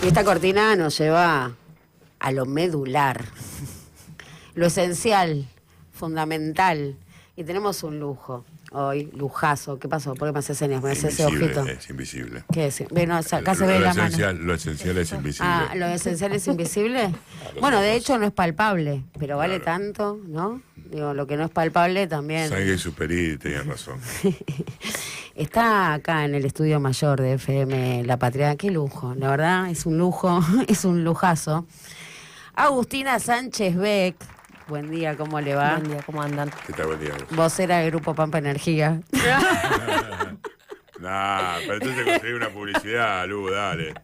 Y esta cortina nos lleva a lo medular, lo esencial, fundamental. Y tenemos un lujo hoy, lujazo. ¿Qué pasó? ¿Por qué me hace señas? ¿Me hace ese ojito? Es invisible. ¿Qué es? Bueno, acá se ve la mano. Lo esencial es invisible. Ah, ¿lo esencial es invisible? Bueno, de hecho no es palpable, pero vale tanto, ¿no? Digo, lo que no es palpable también. Sangue Superi, tenías razón. Está acá en el estudio mayor de FM La Patria. Qué lujo, la verdad, es un lujo, es un lujazo. Agustina Sánchez Beck. Buen día, ¿cómo le va? Buen día, ¿cómo andan? ¿Qué tal? Buen día. Vocera del Grupo Pampa Energía. Nah, pero entonces conseguí una publicidad, Lu, dale.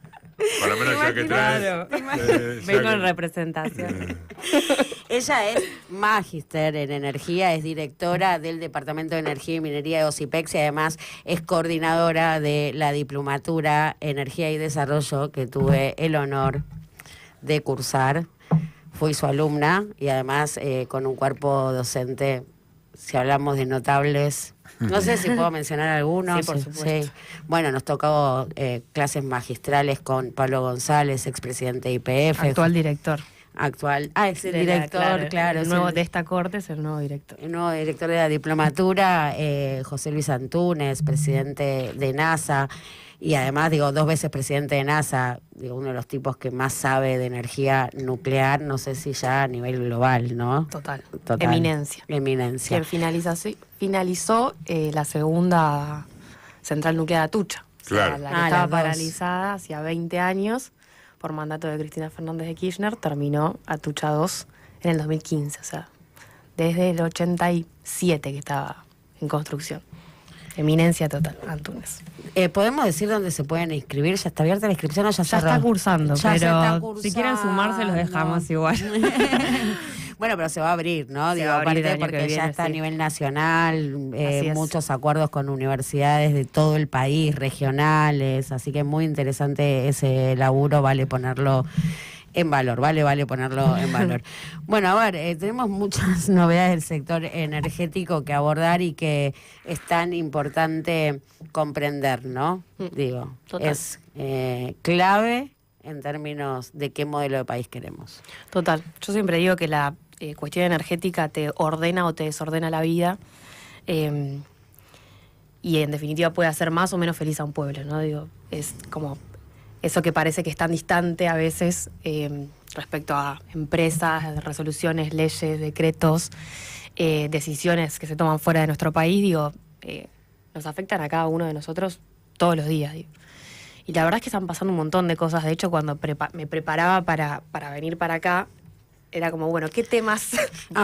Por lo menos ya que traes. Vengo en representación. Ella es magíster en energía, es directora del Departamento de Energía y Minería de OSIPEX y además es coordinadora de la Diplomatura Energía y Desarrollo que tuve el honor de cursar. Fui su alumna y además con un cuerpo docente, si hablamos de notables, no sé si puedo mencionar algunos. Sí, por supuesto. Sí. Bueno, nos tocó clases magistrales con Pablo González, expresidente de IPF. Actual director. Es el director, claro. El nuevo de esta corte es el nuevo director. El nuevo director de la Diplomatura, José Luis Antúnez, presidente de NASA. Y además, 2 veces presidente de NASA, uno de los tipos que más sabe de energía nuclear, no sé si ya a nivel global, ¿no? Total. Eminencia. Quien finalizó la segunda central nuclear de Atucha. Claro. O sea, la que estaba paralizada hacía 20 años por mandato de Cristina Fernández de Kirchner, terminó Atucha 2 en el 2015. O sea, desde el 87 que estaba en construcción. Eminencia total, Antúnez. ¿Podemos decir dónde se pueden inscribir? ¿Ya está abierta la inscripción o ya Ya cerró? está cursando, Ya pero se está cursando. Si quieren sumarse los dejamos igual. Bueno, pero se va a abrir, ¿no? Se va a abrir el año porque que ya viene, está a sí. nivel nacional, Así es. muchos acuerdos con universidades de todo el país, regionales, así que muy interesante ese laburo, vale ponerlo en valor, vale ponerlo en valor. Bueno, a ver, tenemos muchas novedades del sector energético que abordar y que es tan importante comprender, ¿no? Total. Es clave en términos de qué modelo de país queremos. Total. Yo siempre digo que la cuestión energética te ordena o te desordena la vida y en definitiva puede hacer más o menos feliz a un pueblo, ¿no? Es como eso que parece que es tan distante a veces respecto a empresas, resoluciones, leyes, decretos, decisiones que se toman fuera de nuestro país, nos afectan a cada uno de nosotros todos los días, Y la verdad es que están pasando un montón de cosas. De hecho, cuando me preparaba para venir para acá, era como, bueno, ¿qué temas?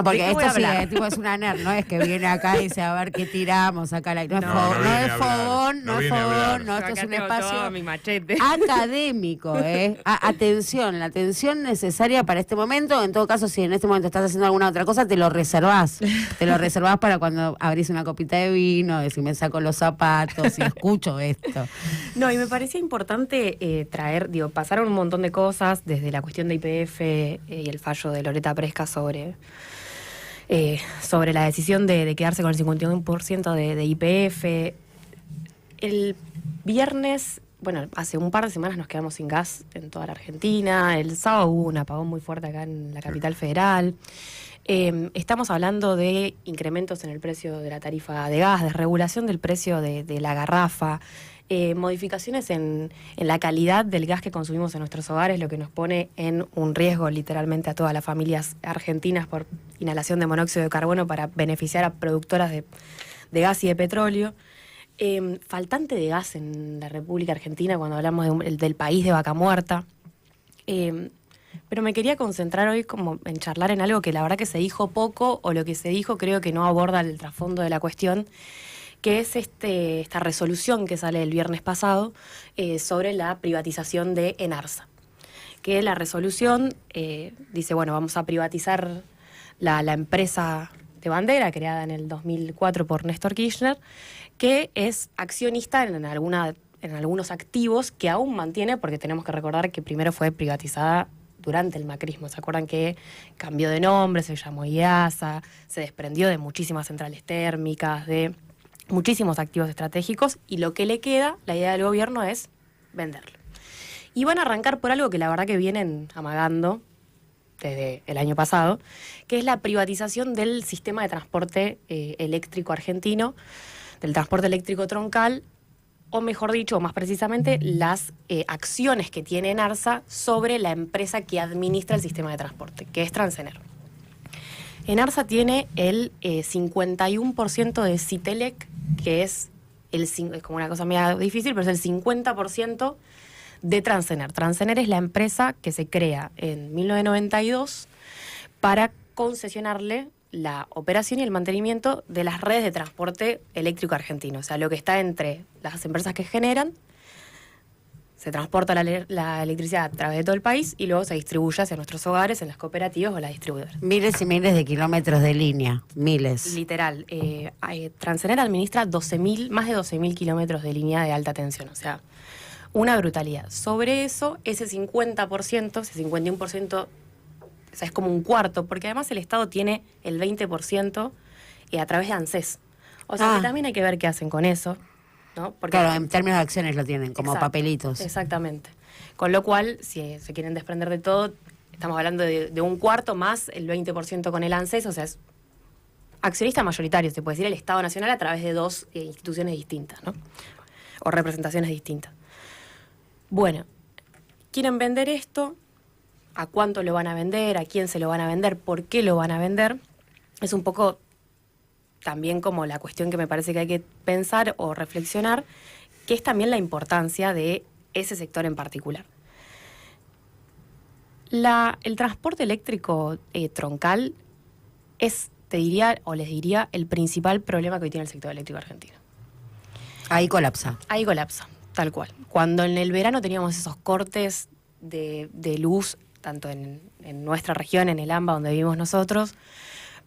Porque esto sí, tipo, es una nerd, ¿no? Es que viene acá y dice, a ver qué tiramos acá. No es fogón, esto es un espacio mi machete. académico, atención, la atención necesaria para este momento. En todo caso, si en este momento estás haciendo alguna otra cosa, te lo reservás. Te lo reservás para cuando abrís una copita de vino, decir, me saco los zapatos y escucho esto. No, y me parecía importante pasaron un montón de cosas, desde la cuestión de YPF y el fallo de Loreta Presca sobre la decisión de quedarse con el 51% de YPF. El viernes, hace un par de semanas nos quedamos sin gas en toda la Argentina. El sábado hubo un apagón muy fuerte acá en la capital federal. Estamos hablando de incrementos en el precio de la tarifa de gas, de regulación del precio de la garrafa, modificaciones en la calidad del gas que consumimos en nuestros hogares, lo que nos pone en un riesgo literalmente a todas las familias argentinas por inhalación de monóxido de carbono para beneficiar a productoras de gas y de petróleo. Faltante de gas en la República Argentina cuando hablamos del país de vaca muerta. Pero me quería concentrar hoy como en charlar en algo que la verdad que se dijo poco, o lo que se dijo creo que no aborda el trasfondo de la cuestión, que es esta resolución que sale el viernes pasado sobre la privatización de Enarsa. Que la resolución dice, vamos a privatizar la empresa de bandera creada en el 2004 por Néstor Kirchner, que es accionista en algunos activos que aún mantiene, porque tenemos que recordar que primero fue privatizada durante el macrismo. ¿Se acuerdan que cambió de nombre, se llamó IASA, se desprendió de muchísimas centrales térmicas, de muchísimos activos estratégicos, y lo que le queda, la idea del gobierno es venderlo. Y van a arrancar por algo que la verdad que vienen amagando desde el año pasado, que es la privatización del sistema de transporte eléctrico argentino, del transporte eléctrico troncal, o mejor dicho, o más precisamente, las acciones que tiene Enarsa sobre la empresa que administra el sistema de transporte, que es Transener. Enarsa tiene el 51% de Citelec, que es como una cosa media difícil, pero es el 50% de Transener. Transener es la empresa que se crea en 1992 para concesionarle la operación y el mantenimiento de las redes de transporte eléctrico argentino. O sea, lo que está entre las empresas que generan, se transporta la electricidad a través de todo el país y luego se distribuye hacia nuestros hogares, en las cooperativas o las distribuidoras. Miles y miles de kilómetros de línea, miles. Literal. Transener administra más de 12.000 kilómetros de línea de alta tensión, o sea, una brutalidad. Sobre eso, ese 50%, ese 51%, o sea, es como un cuarto, porque además el Estado tiene el 20% a través de ANSES. O sea, que también hay que ver qué hacen con eso, ¿no? Porque, claro, en términos de acciones lo tienen, como exacto, papelitos. Exactamente. Con lo cual, si se quieren desprender de todo, estamos hablando de un cuarto más el 20% con el ANSES, o sea, es accionista mayoritario, se puede decir, el Estado Nacional a través de dos instituciones distintas, ¿no? O representaciones distintas. Bueno, quieren vender esto, ¿a cuánto lo van a vender? ¿A quién se lo van a vender? ¿Por qué lo van a vender? Es un poco también como la cuestión que me parece que hay que pensar o reflexionar, que es también la importancia de ese sector en particular. El transporte eléctrico troncal es, te diría, o les diría, el principal problema que hoy tiene el sector eléctrico argentino. Ahí colapsa. Ahí colapsa, tal cual. Cuando en el verano teníamos esos cortes de luz, tanto en nuestra región, en el AMBA, donde vivimos nosotros,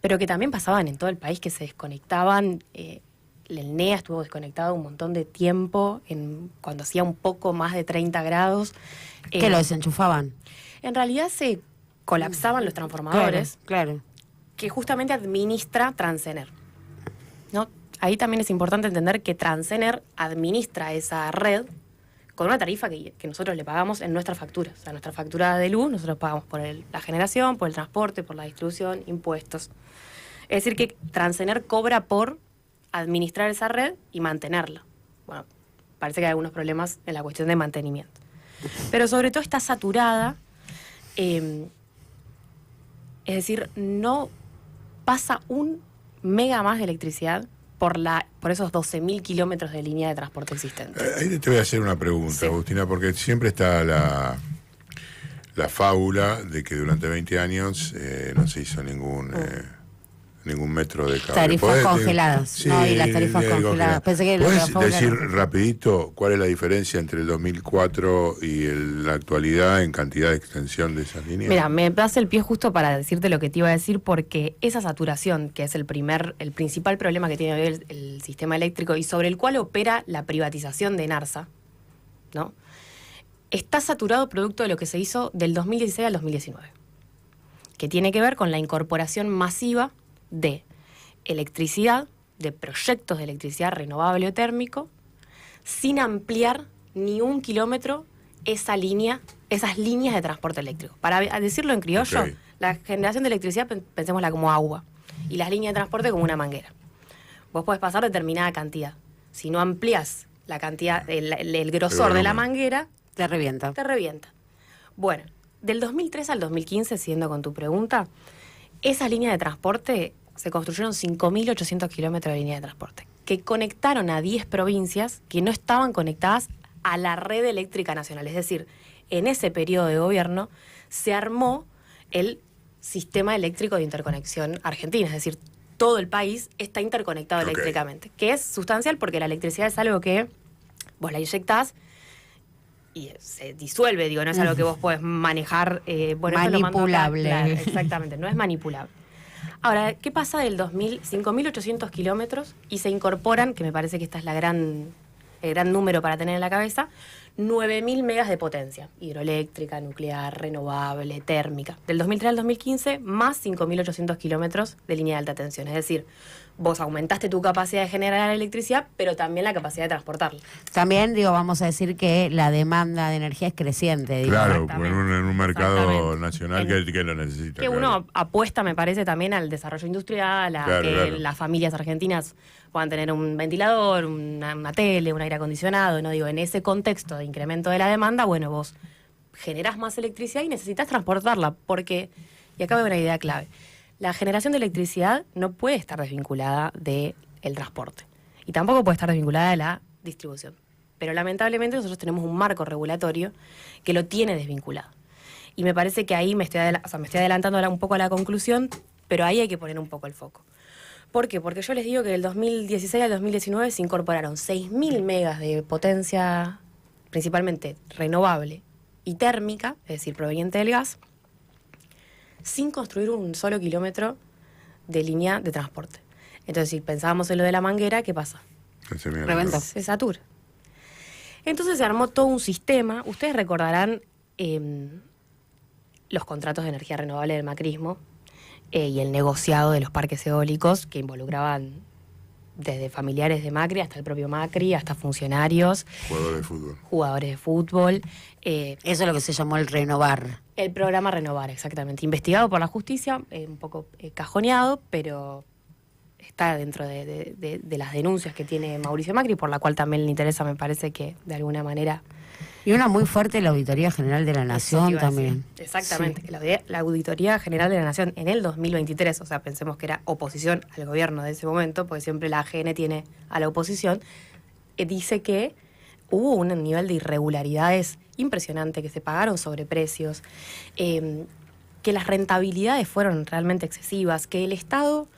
pero que también pasaban en todo el país, que se desconectaban. El NEA estuvo desconectado un montón de tiempo, cuando hacía un poco más de 30 grados. ¿Que lo desenchufaban? En realidad se colapsaban los transformadores, claro. Que justamente administra Transener, ¿no? Ahí también es importante entender que Transener administra esa red con una tarifa que nosotros le pagamos en nuestra factura. O sea, nuestra factura de luz, nosotros pagamos por la generación, por el transporte, por la distribución, impuestos. Es decir, que Transener cobra por administrar esa red y mantenerla. Bueno, parece que hay algunos problemas en la cuestión de mantenimiento. Pero sobre todo está saturada, es decir, no pasa un mega más de electricidad por esos 12.000 kilómetros de línea de transporte existente. Ahí te voy a hacer una pregunta, sí, Agustina, porque siempre está la fábula de que durante 20 años no se hizo ningún metro de cable. Tarifas congeladas. Sí, no, y las tarifas congeladas. Pensé que ¿puedes decir rapidito cuál es la diferencia entre el 2004 y la actualidad en cantidad de extensión de esas líneas? Mira, me das el pie justo para decirte lo que te iba a decir, porque esa saturación, que es el principal problema que tiene hoy el sistema eléctrico y sobre el cual opera la privatización de Enarsa, ¿no? Está saturado producto de lo que se hizo del 2016 al 2019, que tiene que ver con la incorporación masiva de electricidad, de proyectos de electricidad renovable o térmico, sin ampliar ni un kilómetro esas líneas de transporte eléctrico. Para decirlo en criollo, okay, la generación de electricidad pensémosla como agua y las líneas de transporte como una manguera. Vos podés pasar determinada cantidad. Si no amplías la cantidad, el grosor de la manguera, te revienta. Te revienta. Bueno, del 2003 al 2015, siguiendo con tu pregunta, esas líneas de transporte se construyeron 5.800 kilómetros de línea de transporte, que conectaron a 10 provincias que no estaban conectadas a la red eléctrica nacional. Es decir, en ese periodo de gobierno se armó el sistema eléctrico de interconexión argentina. Es decir, todo el país está interconectado eléctricamente, que es sustancial porque la electricidad es algo que vos la inyectás y se disuelve, no es algo que vos podés manejar. Manipulable. Claro, exactamente, no es manipulable. Ahora, ¿qué pasa del 5.800 kilómetros y se incorporan, que me parece que esta es el gran número para tener en la cabeza, 9.000 megas de potencia, hidroeléctrica, nuclear, renovable, térmica. Del 2003 al 2015, más 5.800 kilómetros de línea de alta tensión. Es decir, vos aumentaste tu capacidad de generar electricidad, pero también la capacidad de transportarla. También, vamos a decir que la demanda de energía es creciente. Claro, en un mercado nacional que lo necesita. Que uno apuesta, me parece, también al desarrollo industrial, a que las familias argentinas puedan tener un ventilador, una tele, un aire acondicionado, ¿no? En ese contexto de incremento de la demanda, bueno, vos generás más electricidad y necesitas transportarla, porque, y acá veo una idea clave, la generación de electricidad no puede estar desvinculada del transporte, y tampoco puede estar desvinculada de la distribución. Pero lamentablemente nosotros tenemos un marco regulatorio que lo tiene desvinculado. Y me parece que ahí me estoy adelantando un poco a la conclusión, pero ahí hay que poner un poco el foco. ¿Por qué? Porque yo les digo que del 2016 al 2019 se incorporaron 6.000 megas de potencia, principalmente renovable y térmica, es decir, proveniente del gas, sin construir un solo kilómetro de línea de transporte. Entonces, si pensábamos en lo de la manguera, ¿qué pasa? Reventó. Se satura. Entonces se armó todo un sistema. Ustedes recordarán los contratos de energía renovable del macrismo, y el negociado de los parques eólicos que involucraban desde familiares de Macri hasta el propio Macri, hasta funcionarios. Jugadores de fútbol. Eso es lo que se llamó el Renovar. El programa Renovar, exactamente. Investigado por la justicia, un poco cajoneado, pero está dentro de las denuncias que tiene Mauricio Macri, por la cual también le interesa, me parece que de alguna manera... Y una muy fuerte, la Auditoría General de la Nación también. Exactamente, sí. La Auditoría General de la Nación en el 2023, o sea, pensemos que era oposición al gobierno de ese momento, porque siempre la AGN tiene a la oposición, dice que hubo un nivel de irregularidades impresionante, que se pagaron sobreprecios, que las rentabilidades fueron realmente excesivas, que el Estado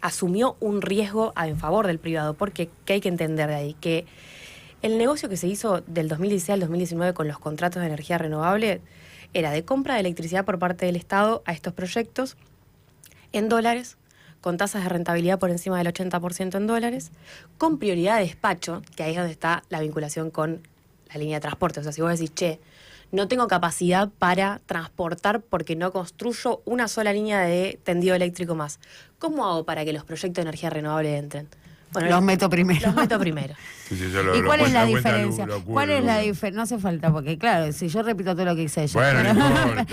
asumió un riesgo en favor del privado, porque ¿qué hay que entender de ahí? Que el negocio que se hizo del 2016 al 2019 con los contratos de energía renovable era de compra de electricidad por parte del Estado a estos proyectos en dólares, con tasas de rentabilidad por encima del 80% en dólares, con prioridad de despacho, que ahí es donde está la vinculación con la línea de transporte. O sea, si vos decís, no tengo capacidad para transportar porque no construyo una sola línea de tendido eléctrico más, ¿cómo hago para que los proyectos de energía renovable entren? Bueno, los meto primero. Sí, ¿Y cuál es la diferencia? ¿Cuál es la diferencia? No hace falta, porque claro, si yo repito todo lo que dice ella. Bueno, no importa.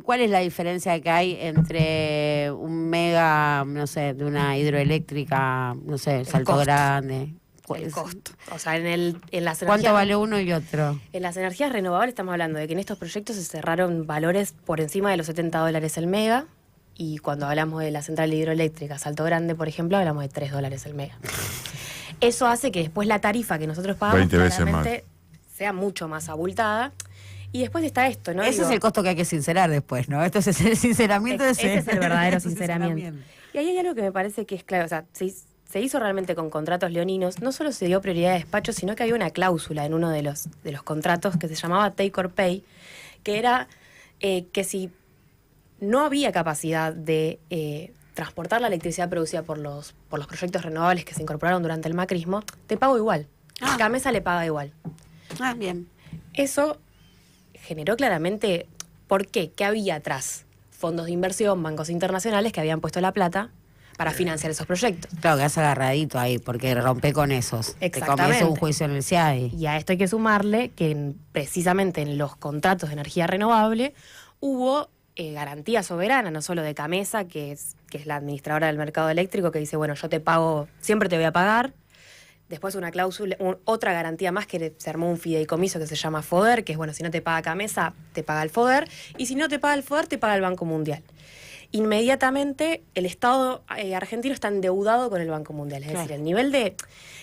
¿Cuál es la diferencia que hay entre un mega, no sé, de una hidroeléctrica, no sé, Salto Grande? El costo. O sea, en las energías... ¿Cuánto vale uno y otro? En las energías renovables estamos hablando de que en estos proyectos se cerraron valores por encima de los $70 el mega. Y cuando hablamos de la central hidroeléctrica Salto Grande, por ejemplo, hablamos de $3 el mega. Eso hace que después la tarifa que nosotros pagamos claramente sea mucho más abultada. Y después está esto, ¿no? Ese es el costo que hay que sincerar después, ¿no? Esto es el sinceramiento de ese es el verdadero sinceramiento. Y ahí hay algo que me parece que es clave. O sea, se hizo realmente con contratos leoninos. No solo se dio prioridad de despacho, sino que había una cláusula en uno de los contratos que se llamaba Take or Pay, que era que si no había capacidad de transportar la electricidad producida por los proyectos renovables que se incorporaron durante el macrismo, te pago igual. Gamesa le paga igual. Bien. Eso generó claramente, ¿por qué? ¿Qué había atrás? Fondos de inversión, bancos internacionales que habían puesto la plata para financiar esos proyectos. Claro, que has agarradito ahí, porque rompe con esos. Exactamente. Te comienza un juicio en el CIADI. Y a esto hay que sumarle que precisamente en los contratos de energía renovable hubo garantía soberana, no solo de Gamesa, que es la administradora del mercado eléctrico, que dice, bueno, yo te pago, siempre te voy a pagar. Después una cláusula, otra garantía más, que se armó un fideicomiso que se llama FODER, que es, bueno, si no te paga Gamesa, te paga el FODER, y si no te paga el FODER, te paga el Banco Mundial. Inmediatamente el Estado argentino está endeudado con el Banco Mundial. Es decir, el nivel de,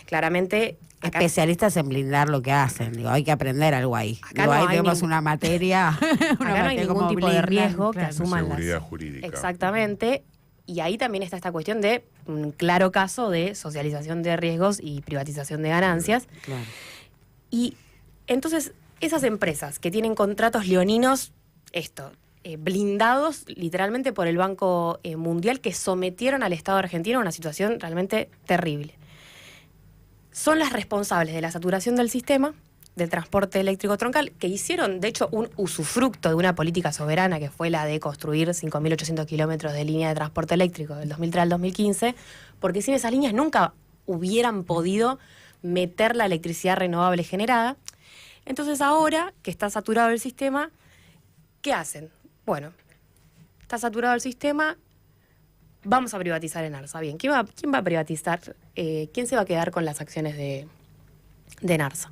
claramente... Especialistas en blindar lo que hacen. Hay que aprender algo ahí. Acá no tenemos una materia... Acá no hay ningún tipo de riesgo que asuman seguridad jurídica. Exactamente. Y ahí también está esta cuestión de un claro caso de socialización de riesgos y privatización de ganancias. Claro. Y entonces, esas empresas que tienen contratos leoninos, blindados literalmente por el Banco Mundial, que sometieron al Estado argentino a una situación realmente terrible. son las responsables de la saturación del sistema del transporte eléctrico troncal, que hicieron, de hecho, un usufructo de una política soberana que fue la de construir 5.800 kilómetros de línea de transporte eléctrico del 2003 al 2015, porque sin esas líneas nunca hubieran podido meter la electricidad renovable generada. Entonces ahora que está saturado el sistema, ¿qué hacen? Bueno, está saturado el sistema, vamos a privatizar Enarsa. Bien, ¿quién va a privatizar? ¿Quién se va a quedar con las acciones de Enarsa?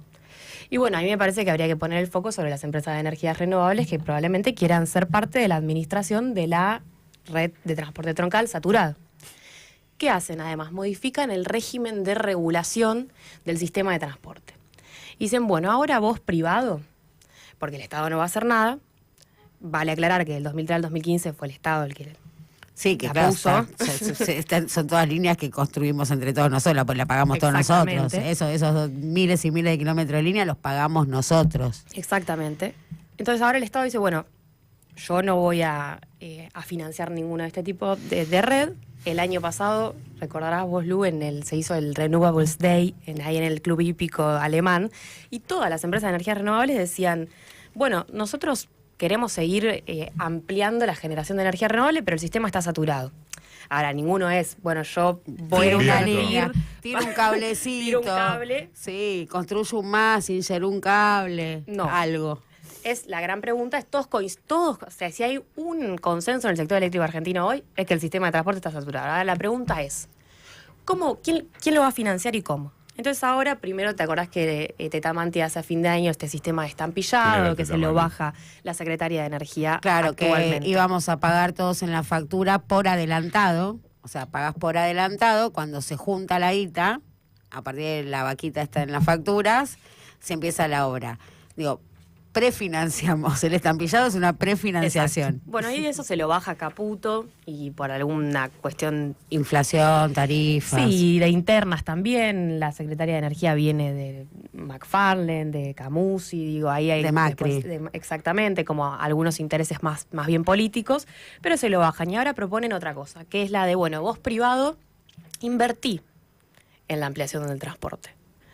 Y bueno, a mí me parece que habría que poner el foco sobre las empresas de energías renovables que probablemente quieran ser parte de la administración de la red de transporte troncal saturado. ¿Qué hacen además? Modifican el régimen de regulación del sistema de transporte. Dicen, bueno, ahora vos privado, porque el Estado no va a hacer nada, vale aclarar que del 2003 al 2015 fue el Estado el que sí, que la claro, puso. son todas líneas que construimos entre todos nosotros, pues la pagamos todos nosotros. Esos miles y miles de kilómetros de línea los pagamos nosotros. Exactamente. Entonces ahora el Estado dice, bueno, yo no voy a financiar ninguno de este tipo de red. El año pasado, recordarás vos, Lu, se hizo el Renewables Day ahí en el Club Hípico alemán, y todas las empresas de energías renovables decían, bueno, nosotros queremos seguir ampliando la generación de energía renovable, pero el sistema está saturado. Ahora, ninguno es, bueno, yo voy a una línea, tiro un cablecito. Tiro un cable. Sí, construyo un mast, insero un cable, no. Algo. Es la gran pregunta, es todos, o sea, si hay un consenso en el sector eléctrico argentino hoy, es que el sistema de transporte está saturado. Ahora la pregunta es, ¿quién lo va a financiar y cómo? Entonces ahora, primero te acordás que Tetamanti hace a fin de año este sistema de estampillado, que se lo baja la Secretaría de Energía. Claro, que íbamos a pagar todos en la factura por adelantado, o sea, pagás por adelantado, cuando se junta la guita, a partir de la vaquita está en las facturas, se empieza la obra. Digo, prefinanciamos, el estampillado es una prefinanciación. Exacto. Bueno, y eso se lo baja Caputo y por alguna cuestión... Inflación, tarifas. Sí, de internas también, la Secretaría de Energía viene de McFarlane, de Camusi, digo, ahí hay... De Macri. Exactamente, como algunos intereses más bien políticos, pero se lo bajan y ahora proponen otra cosa, que es la de, bueno, vos privado, invertí en la ampliación del transporte.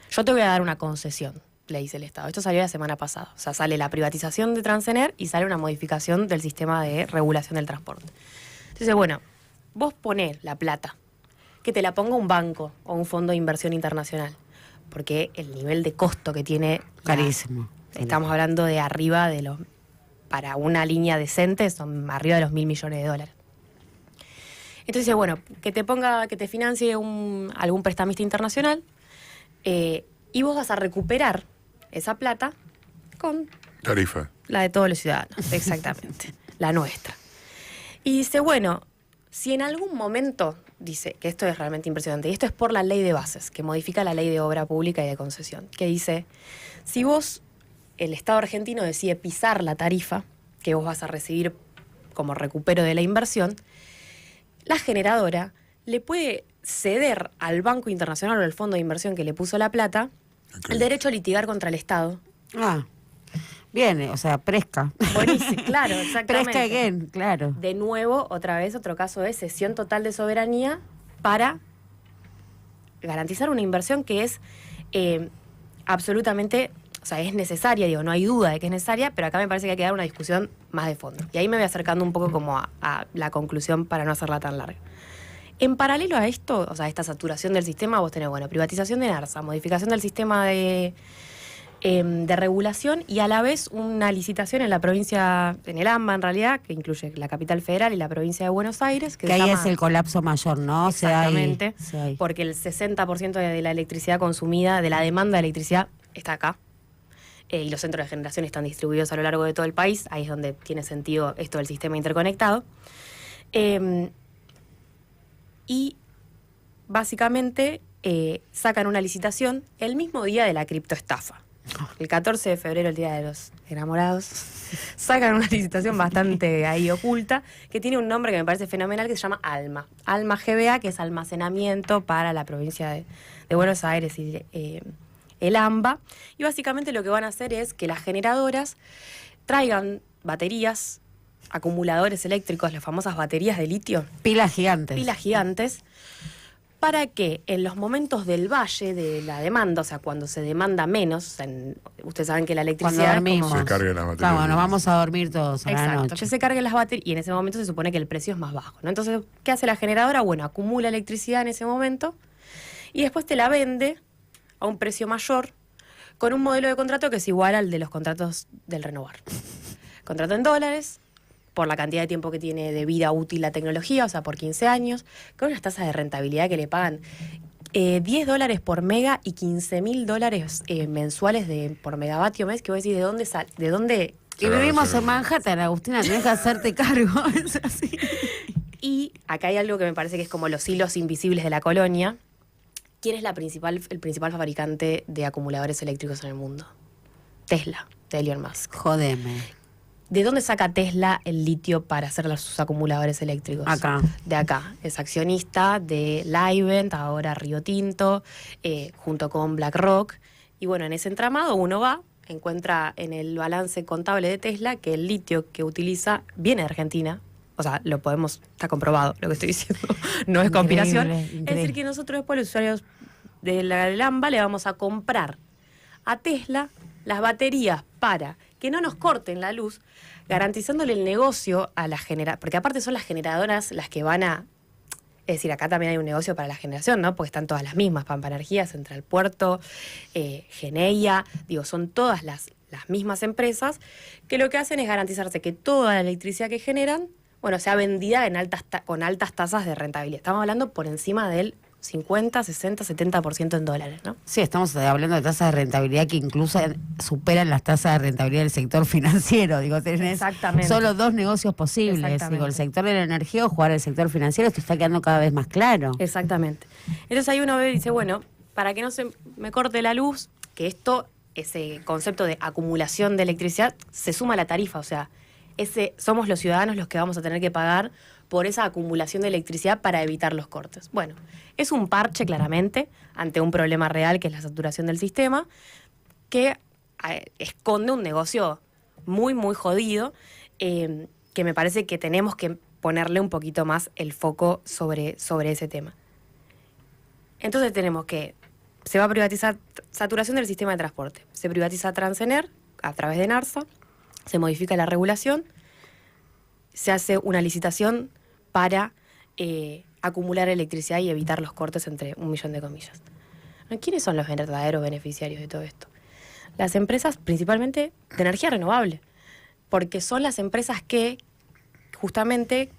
Yo te voy a dar una concesión, le dice el Estado. Esto salió la semana pasada. O sea, sale la privatización de Transener y sale una modificación del sistema de regulación del transporte. Entonces, bueno, vos ponés la plata, que te la ponga un banco o un fondo de inversión internacional, porque el nivel de costo que tiene... Carísimo. Estamos hablando de arriba de los... Para una línea decente son arriba de los $1.000 millones. Entonces, bueno, que te financie algún prestamista internacional y vos vas a recuperar esa plata con... Tarifa. La de todos los ciudadanos, exactamente, la nuestra. Y dice, bueno, si en algún momento, dice, que esto es realmente impresionante, y esto es por la ley de bases, que modifica la ley de obra pública y de concesión, que dice, si vos, el Estado argentino decide pisar la tarifa que vos vas a recibir como recupero de la inversión, la generadora le puede ceder al Banco Internacional o al Fondo de Inversión que le puso la plata el derecho a litigar contra el Estado. Ah, bien, o sea, Presca. Buenísimo, claro, exactamente. Presca again, claro. De nuevo, otra vez, otro caso de cesión total de soberanía para garantizar una inversión que es absolutamente, o sea, es necesaria, digo, no hay duda de que es necesaria, pero acá me parece que hay que dar una discusión más de fondo. Y ahí me voy acercando un poco como a la conclusión para no hacerla tan larga. En paralelo a esto, o sea, esta saturación del sistema, vos tenés, bueno, privatización de Enarsa, modificación del sistema de regulación y a la vez una licitación en la provincia, en el AMBA en realidad, que incluye la capital federal y la provincia de Buenos Aires. Que ahí es el colapso mayor, ¿no? Exactamente, porque el 60% de la electricidad consumida, de la demanda de electricidad, está acá. Y los centros de generación están distribuidos a lo largo de todo el país, ahí es donde tiene sentido esto del sistema interconectado. Y básicamente sacan una licitación el mismo día de la criptoestafa. El 14 de febrero, el Día de los Enamorados, sacan una licitación bastante ahí oculta, que tiene un nombre que me parece fenomenal, que se llama ALMA. ALMA GBA, que es almacenamiento para la provincia de Buenos Aires y el AMBA. Y básicamente lo que van a hacer es que las generadoras traigan baterías, acumuladores eléctricos, las famosas baterías de litio. Pilas gigantes. Pilas gigantes, para que en los momentos del valle de la demanda, o sea, cuando se demanda menos, ustedes saben que la Cuando electricidad dormimos. Se cargan las baterías. Claro, nos vamos a dormir todos a la exacto, noche. que se carguen las baterías y en ese momento se supone que el precio es más bajo, ¿no? Entonces, ¿qué hace la generadora? Bueno, acumula electricidad en ese momento y después te la vende a un precio mayor con un modelo de contrato que es igual al de los contratos del Renovar. Contrato en dólares, por la cantidad de tiempo que tiene de vida útil la tecnología, o sea, por 15 años, con unas tasas de rentabilidad que le pagan $10 por mega y $15.000 mensuales por megavatio mes, que vos decís, ¿de dónde? Y vivimos en Manhattan, Agustina, tenés que hacerte cargo. Es así. Y acá hay algo que me parece que es como los hilos invisibles de la colonia. ¿Quién es el principal fabricante de acumuladores eléctricos en el mundo? Tesla, de Elon Musk. Jodeme. ¿De dónde saca Tesla el litio para hacer sus acumuladores eléctricos? Acá. De acá. Es accionista de Livent, ahora Río Tinto, junto con BlackRock. Y bueno, en ese entramado uno va, encuentra en el balance contable de Tesla que el litio que utiliza viene de Argentina. O sea, está comprobado lo que estoy diciendo, no es conspiración. Increíble. Es decir, que nosotros después los usuarios de la Lamba le vamos a comprar a Tesla las baterías para que no nos corten la luz, garantizándole el negocio a la generadoras, porque aparte son las generadoras las que van a... Es decir, acá también hay un negocio para la generación, ¿no? Porque están todas las mismas, Pampa Energía, Central Puerto, Geneia, son todas las mismas empresas que lo que hacen es garantizarse que toda la electricidad que generan, bueno, sea vendida con altas tasas de rentabilidad. Estamos hablando por encima del 50, 60, 70% en dólares, ¿no? Sí, estamos hablando de tasas de rentabilidad que incluso superan las tasas de rentabilidad del sector financiero. Tenés Exactamente. solo dos negocios posibles. Exactamente. El sector de la energía o jugar al sector financiero, esto está quedando cada vez más claro. Exactamente. Entonces ahí uno ve y dice, bueno, para que no se me corte la luz, que ese concepto de acumulación de electricidad, se suma a la tarifa, o sea, somos los ciudadanos los que vamos a tener que pagar por esa acumulación de electricidad para evitar los cortes. Bueno, es un parche claramente ante un problema real que es la saturación del sistema, que esconde un negocio muy, muy jodido, que me parece que tenemos que ponerle un poquito más el foco sobre ese tema. Entonces tenemos que se va a privatizar saturación del sistema de transporte, se privatiza Transener a través de NARSA, se modifica la regulación, se hace una licitación para acumular electricidad y evitar los cortes entre 1 millón de comillas. ¿Quiénes son los verdaderos beneficiarios de todo esto? Las empresas principalmente de energía renovable, porque son las empresas que justamente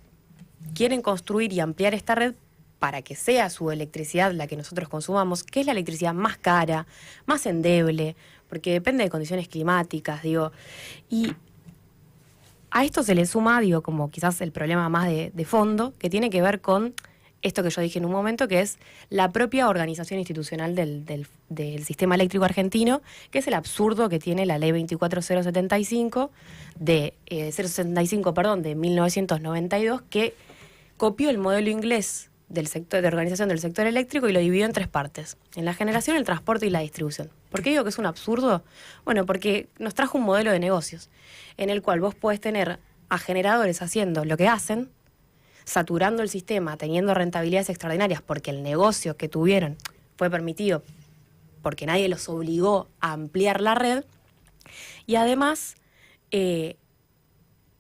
quieren construir y ampliar esta red para que sea su electricidad la que nosotros consumamos, que es la electricidad más cara, más endeble, porque depende de condiciones climáticas, y a esto se le suma, como quizás el problema más de fondo, que tiene que ver con esto que yo dije en un momento, que es la propia organización institucional del sistema eléctrico argentino, que es el absurdo que tiene la ley 24075 de 1992, que copió el modelo inglés del sector de organización del sector eléctrico y lo dividió en 3 partes: en la generación, el transporte y la distribución. ¿Por qué digo que es un absurdo? Bueno, porque nos trajo un modelo de negocios en el cual vos podés tener a generadores haciendo lo que hacen, saturando el sistema, teniendo rentabilidades extraordinarias porque el negocio que tuvieron fue permitido porque nadie los obligó a ampliar la red, y además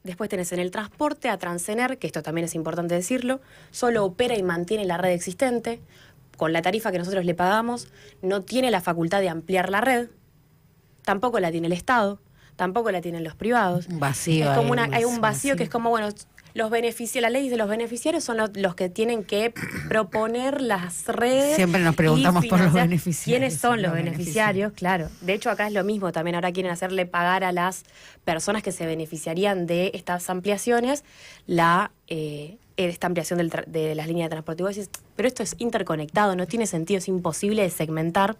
después tenés en el transporte a Transener, que esto también es importante decirlo, solo opera y mantiene la red existente. Con la tarifa que nosotros le pagamos, no tiene la facultad de ampliar la red, tampoco la tiene el Estado, tampoco la tienen los privados. Un vacío. Es como hay un vacío que es como, bueno, la ley de los beneficiarios son los que tienen que proponer las redes. Siempre nos preguntamos por los beneficiarios. ¿Quiénes son los beneficiarios? Claro. De hecho, acá es lo mismo. También ahora quieren hacerle pagar a las personas que se beneficiarían de estas ampliaciones esta ampliación de las líneas de transporte. Y vos decís, pero esto es interconectado, no tiene sentido, es imposible de segmentar.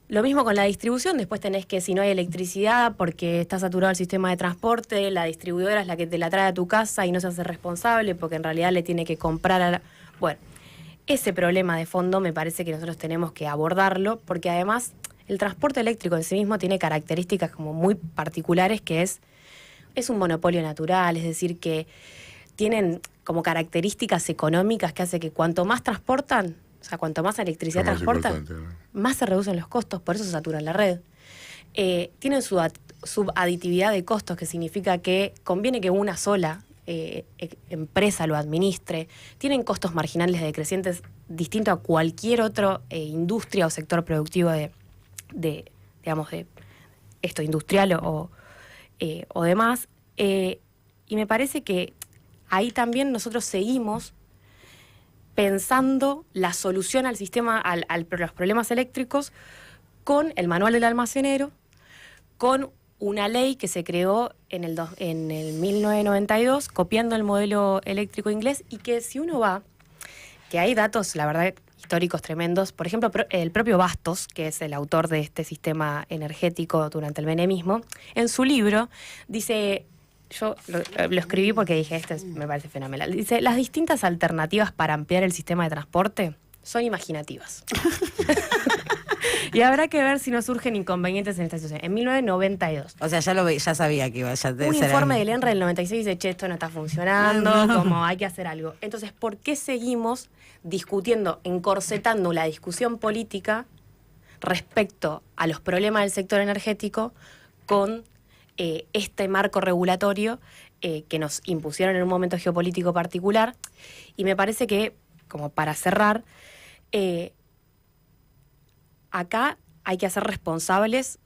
Lo mismo con la distribución. Después tenés que, si no hay electricidad porque está saturado el sistema de transporte, la distribuidora es la que te la trae a tu casa y no se hace responsable porque en realidad le tiene que comprar a la... Bueno, ese problema de fondo me parece que nosotros tenemos que abordarlo, porque además el transporte eléctrico en sí mismo tiene características como muy particulares, que es un monopolio natural, es decir, que tienen como características económicas que hace que cuanto más transportan, o sea, cuanto más electricidad transportan, más se reducen los costos, por eso se saturan la red. Tienen subaditividad de costos, que significa que conviene que una sola empresa lo administre. Tienen costos marginales decrecientes distinto a cualquier otra industria o sector productivo de esto industrial o demás. Y me parece que ahí también nosotros seguimos pensando la solución al sistema, a los problemas eléctricos, con el manual del almacenero, con una ley que se creó en el 1992, copiando el modelo eléctrico inglés, y que si uno va, que hay datos, la verdad, históricos tremendos. Por ejemplo, el propio Bastos, que es el autor de este sistema energético durante el menemismo, en su libro dice... Yo lo escribí porque dije, me parece fenomenal. Dice, las distintas alternativas para ampliar el sistema de transporte son imaginativas. Y habrá que ver si no surgen inconvenientes en esta situación. En 1992. O sea, ya sabía que iba a ser. Un informe del ENRE del 96 dice, che, esto no está funcionando, como hay que hacer algo. Entonces, ¿por qué seguimos discutiendo, encorsetando la discusión política respecto a los problemas del sector energético con este marco regulatorio que nos impusieron en un momento geopolítico particular? Y me parece que, como para cerrar, acá hay que hacer responsables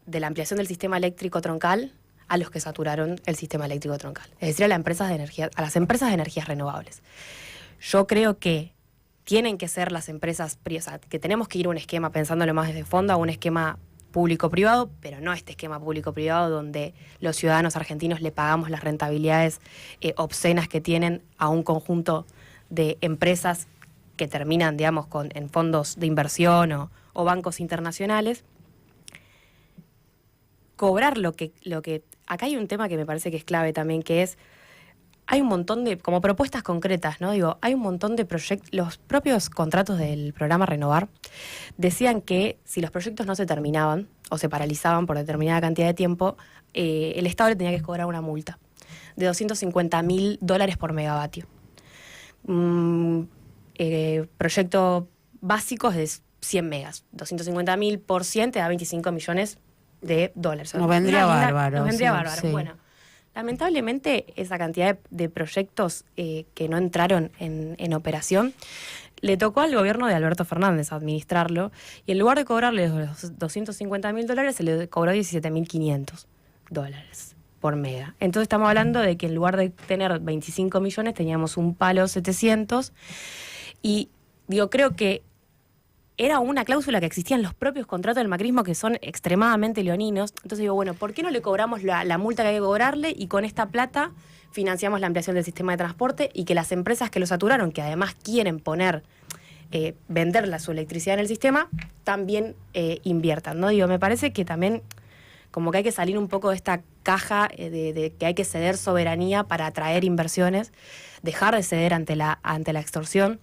de la ampliación del sistema eléctrico troncal a los que saturaron el sistema eléctrico troncal, es decir, a las empresas de energías renovables. Yo creo que tienen que ser las empresas, que tenemos que ir a un esquema, pensándolo más desde fondo, a un esquema público-privado, pero no este esquema público-privado donde los ciudadanos argentinos le pagamos las rentabilidades obscenas que tienen a un conjunto de empresas que terminan, digamos, en fondos de inversión o bancos internacionales. Cobrar lo que... Acá hay un tema que me parece que es clave también, que es, hay un montón de, como propuestas concretas, ¿no? Digo, hay un montón de proyectos, los propios contratos del programa Renovar decían que si los proyectos no se terminaban o se paralizaban por determinada cantidad de tiempo, el Estado le tenía que cobrar una multa de $250.000 por megavatio. Proyecto básicos de 100 megas, 250.000 por 100 te da $25 millones. Nos vendría bárbaro. Nos vendría bárbaro. Sí. Bueno, lamentablemente esa cantidad de proyectos que no entraron en operación le tocó al gobierno de Alberto Fernández administrarlo, y en lugar de cobrarle los $250.000 se le cobró $17.500 por mega. Entonces estamos hablando de que en lugar de tener 25 millones teníamos un palo 700, y digo, creo que era una cláusula que existía en los propios contratos del macrismo que son extremadamente leoninos. Entonces digo, bueno, ¿por qué no le cobramos la multa que hay que cobrarle y con esta plata financiamos la ampliación del sistema de transporte y que las empresas que lo saturaron, que además quieren vender su electricidad en el sistema, también inviertan, ¿no? Digo, me parece que también como que hay que salir un poco de esta caja de que hay que ceder soberanía para atraer inversiones, dejar de ceder ante la extorsión.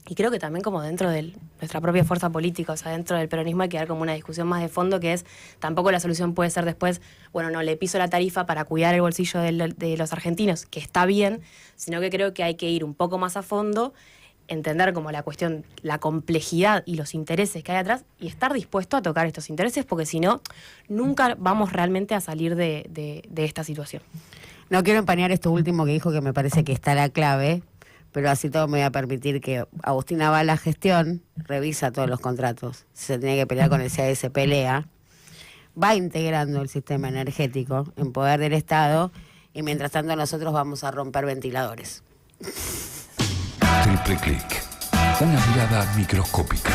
Y creo que también como dentro de nuestra propia fuerza política, o sea, dentro del peronismo hay que dar como una discusión más de fondo, que es, tampoco la solución puede ser después, bueno, no, le piso la tarifa para cuidar el bolsillo de los argentinos, que está bien, sino que creo que hay que ir un poco más a fondo, entender como la cuestión, la complejidad y los intereses que hay atrás, y estar dispuesto a tocar estos intereses, porque si no, nunca vamos realmente a salir de esta situación. No quiero empañar esto último que dijo, que me parece que está la clave, pero así todo me voy a permitir que Agustina va a la gestión, revisa todos los contratos. Si se tiene que pelear con el CAS, pelea. Va integrando el sistema energético en poder del Estado, y mientras tanto nosotros vamos a romper ventiladores. Triple Click. Una mirada microscópica.